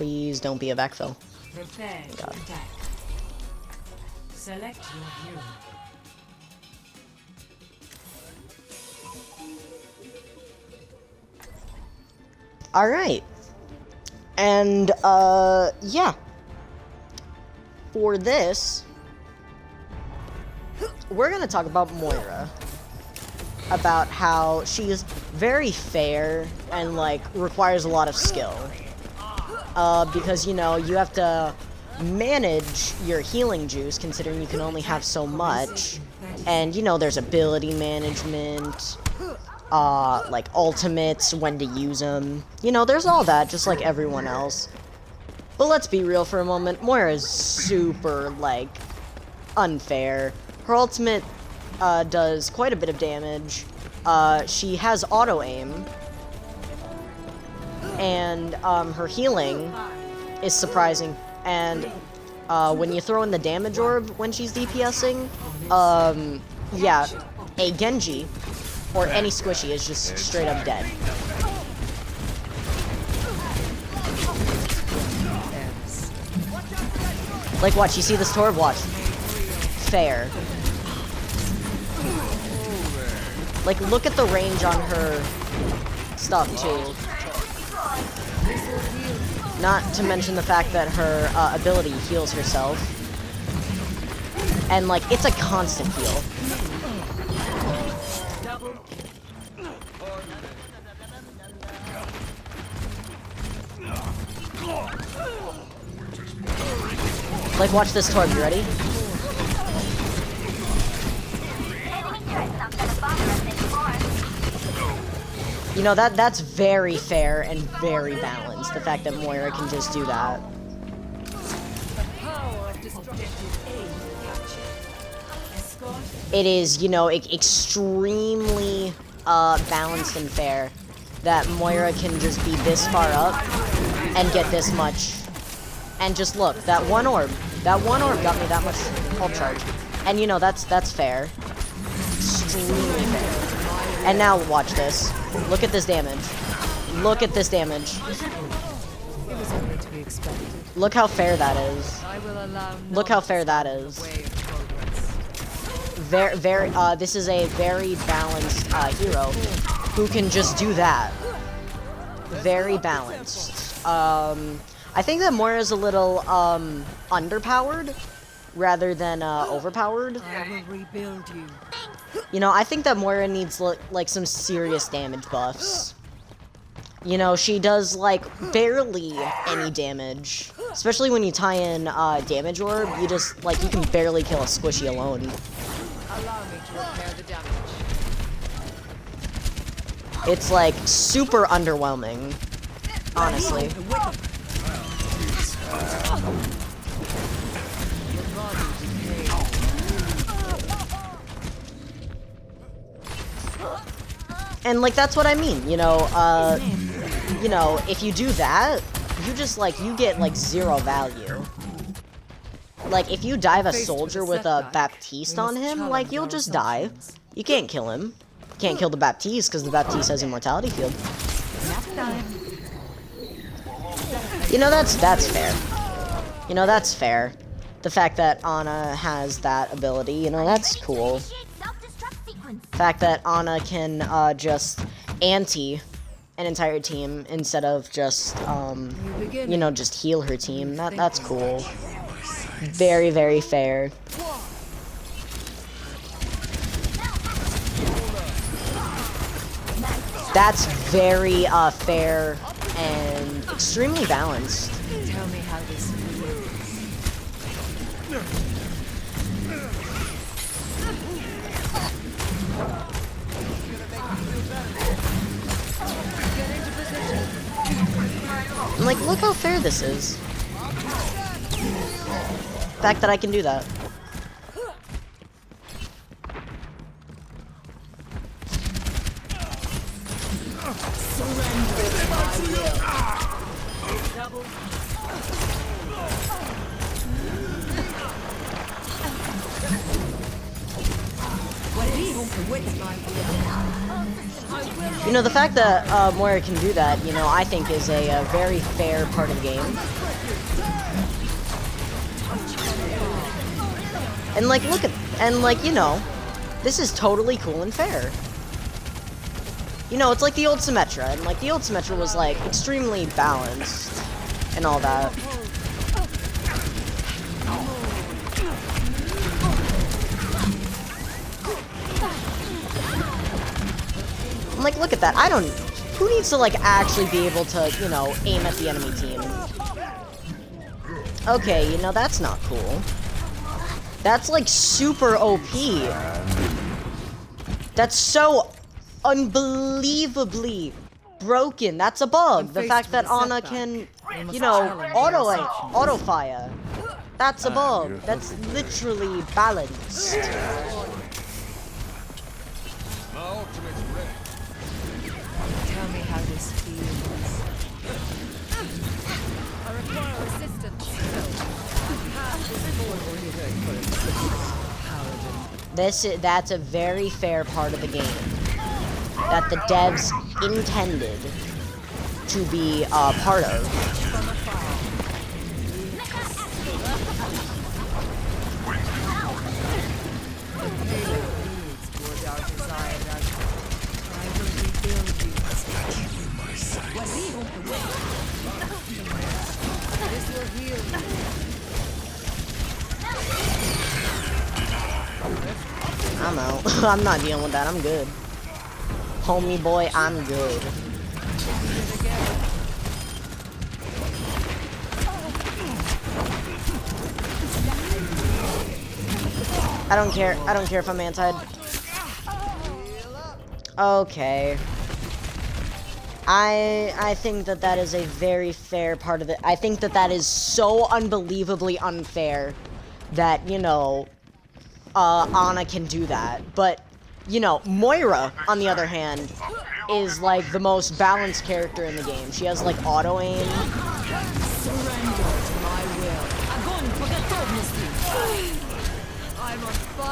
Please don't be a backfill. Prepare to God. attack. Select your hero. Alright. And, yeah. For this, we're gonna talk about Moira. About how she is very fair and, like, requires a lot of skill. Because, you know, you have to manage your healing juice, considering you can only have so much. And, you know, there's ability management, like ultimates, when to use them. You know, there's all that, just like everyone else. But let's be real for a moment. Moira is super, like, unfair. Her ultimate does quite a bit of damage. She has auto-aim. And her healing is surprising. And when you throw in the damage orb when she's DPSing, yeah, a Genji or any squishy is just straight up dead. Like, watch, you see this Torb? Watch. Fair. Like, look at the range on her stuff, too. Not to mention the fact that her ability heals herself. And, like, it's a constant heal. Like, watch this Torb, you ready? You know, that's very fair and very balanced, the fact that Moira can just do that. It is, you know, extremely balanced and fair that Moira can just be this far up and get this much. And just look, that one orb got me that much ult charge. And you know, that's fair. Extremely fair. And now watch this. Look at this damage. Look at this damage. Look how fair that is. Look how fair that is. This is a very balanced hero who can just do that. Very balanced. I think that Moira's a little underpowered rather than overpowered. I will rebuild you. You know, I think that Moira needs like some serious damage buffs. You know, she does like barely any damage, especially when you tie in damage orb. You just like you can barely kill a squishy alone. Allow me to repair the damage. It's like super underwhelming, honestly. And like that's what I mean, you know, if you do that, you just like you get like zero value. Like if you dive a soldier with a Baptiste on him, like you'll just die. You can't kill him. You can't kill the Baptiste because the Baptiste has immortality field. You know, that's fair. You know, that's fair. The fact that Ana has that ability, you know, that's cool. The fact that Ana can just anti an entire team instead of just, you know, just heal her team. That's cool. Very, very fair. That's very fair and extremely balanced. Tell me how this feels. I'm like, look how fair this is. The fact that I can do that. You know, the fact that Moira can do that, you know, I think is a very fair part of the game. And like, look at, and like, you know, this is totally cool and fair. You know, it's like the old Symmetra, and like the old Symmetra was like extremely balanced and all that. I'm like, look at that. I don't, who needs to like actually be able to, you know, aim at the enemy team? Okay, you know, that's not cool. That's like super OP. That's so unbelievably broken. That's a bug. The fact that Ana can, you know, auto fire. That's a bug. That's literally balanced. Tell me how this feels. I require assistance. That's a very fair part of the game that the devs intended to be part of. I'm out. I'm not dealing with that. I'm good. Homie boy, I'm good. I don't care. I don't care if I'm anti. Okay. I think that that is a very fair part of it. I think that that is so unbelievably unfair that, you know, Ana can do that. But, you know, Moira, on the other hand, is like the most balanced character in the game. She has like auto aim.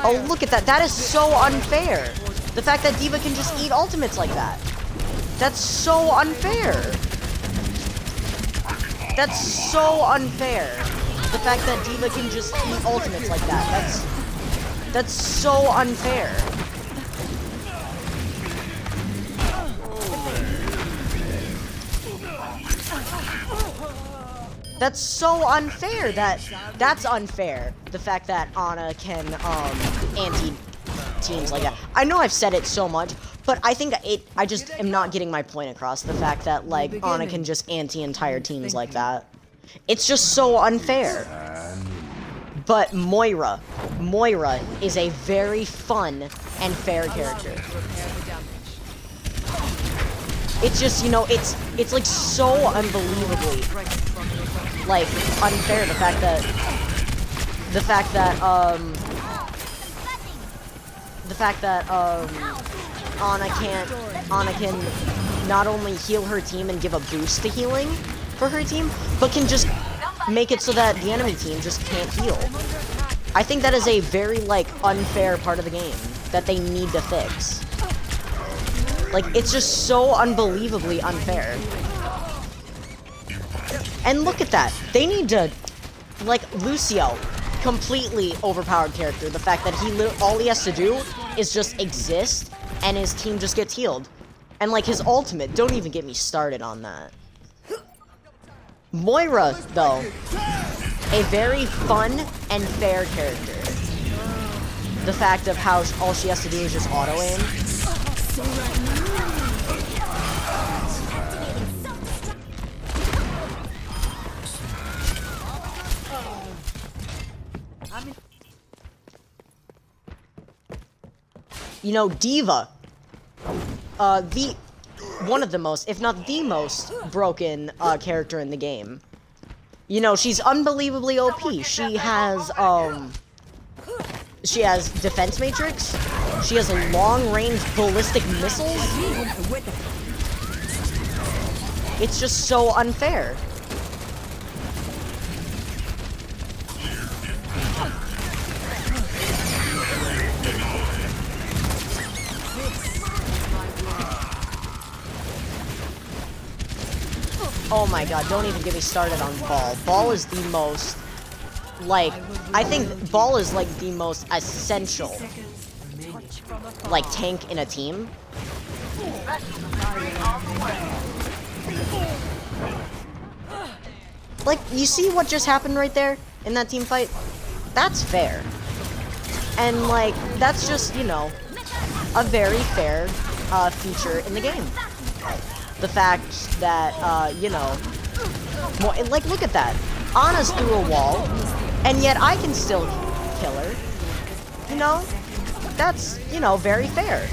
Oh, look at that. That is so unfair. The fact that D.Va can just eat ultimates like that. That's so unfair. That's so unfair. The fact that D.Va can just eat ultimates like that. That's so unfair. That's so unfair. That's unfair. The fact that Ana can anti teams like that. I know I've said it so much, but I think I just am not getting my point across. The fact that like Ana can just anti entire teams like that. It's just so unfair. But Moira is a very fun and fair character. It's just, you know, it's like so unbelievably like unfair the fact that Ana can not only heal her team and give a boost to healing for her team, but can just make it so that the enemy team just can't heal. I think that is a very like unfair part of the game that they need to fix. Like, it's just so unbelievably unfair. And look at that. They need to, like, Lucio, completely overpowered character. The fact that all he has to do is just exist, and his team just gets healed. And, like, his ultimate, don't even get me started on that. Moira, though, a very fun and fair character. The fact of how all she has to do is just auto-aim. You know, D.Va, one of the most, if not the most, broken character in the game. You know, she's unbelievably OP. She has defense matrix. She has long-range ballistic missiles. It's just so unfair. Oh my god, don't even get me started on Ball. Ball is the most, like, I think Ball is, like, the most essential, like, tank in a team. Like, you see what just happened right there in that team fight? That's fair. And, like, that's just, you know, a very fair feature in the game. The fact that, you know, like, look at that. Ana's through a wall, and yet I can still kill her. You know? That's, you know, very fair.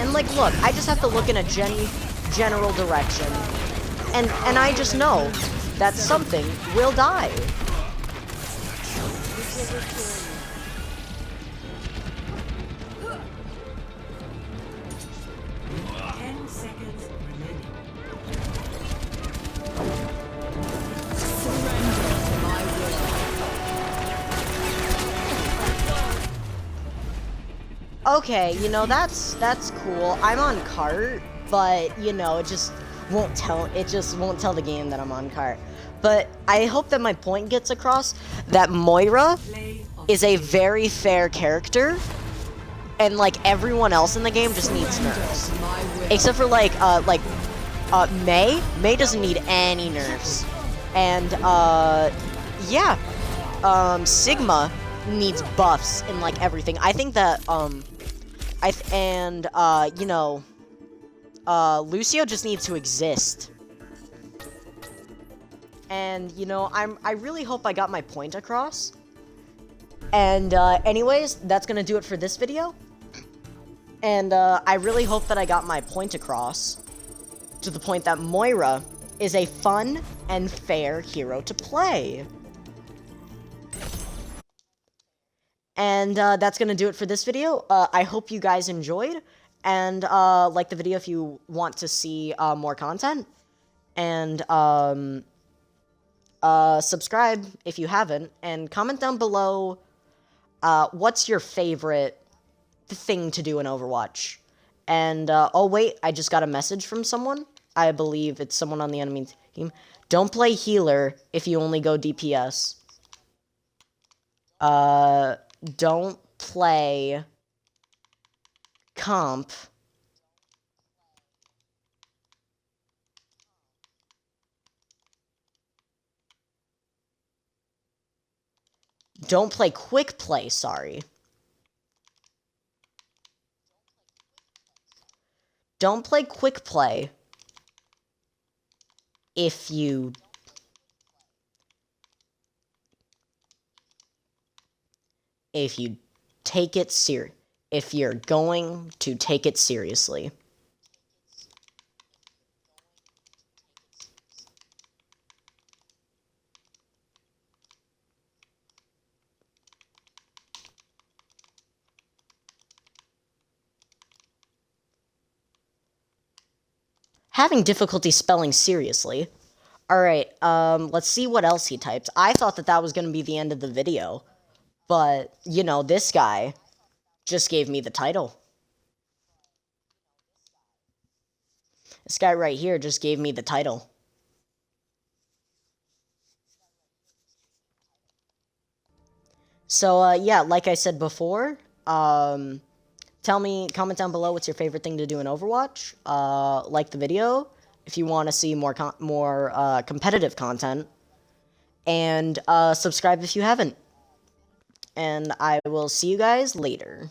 And, like, look, I just have to look in a general direction. And I just know that something will die. Okay, you know, that's cool. I'm on cart, but, you know, it just won't tell the game that I'm on cart. But I hope that my point gets across that Moira is a very fair character, and, like, everyone else in the game just needs nerfs. Except for, like, Mei. Mei doesn't need any nerfs. And, yeah. Sigma needs buffs and, like, everything. I think that, you know, Lucio just needs to exist. And, you know, I really hope I got my point across. And, anyways, that's gonna do it for this video. And, I really hope that I got my point across to the point that Moira is a fun and fair hero to play. And, that's gonna do it for this video. I hope you guys enjoyed. And, like the video if you want to see, more content. And, subscribe if you haven't. And comment down below, what's your favorite thing to do in Overwatch? And, oh wait, I just got a message from someone. I believe it's someone on the enemy team. Don't play healer if you only go DPS. Don't play comp. Don't play quick play, sorry. Don't play quick play if you take it if you're going to take it seriously. Having difficulty spelling seriously. Alright, let's see what else he typed. I thought that was gonna be the end of the video. But, you know, this guy just gave me the title. This guy right here just gave me the title. So, yeah, like I said before, comment down below what's your favorite thing to do in Overwatch. Like the video if you want to see more competitive content. And, subscribe if you haven't. And I will see you guys later.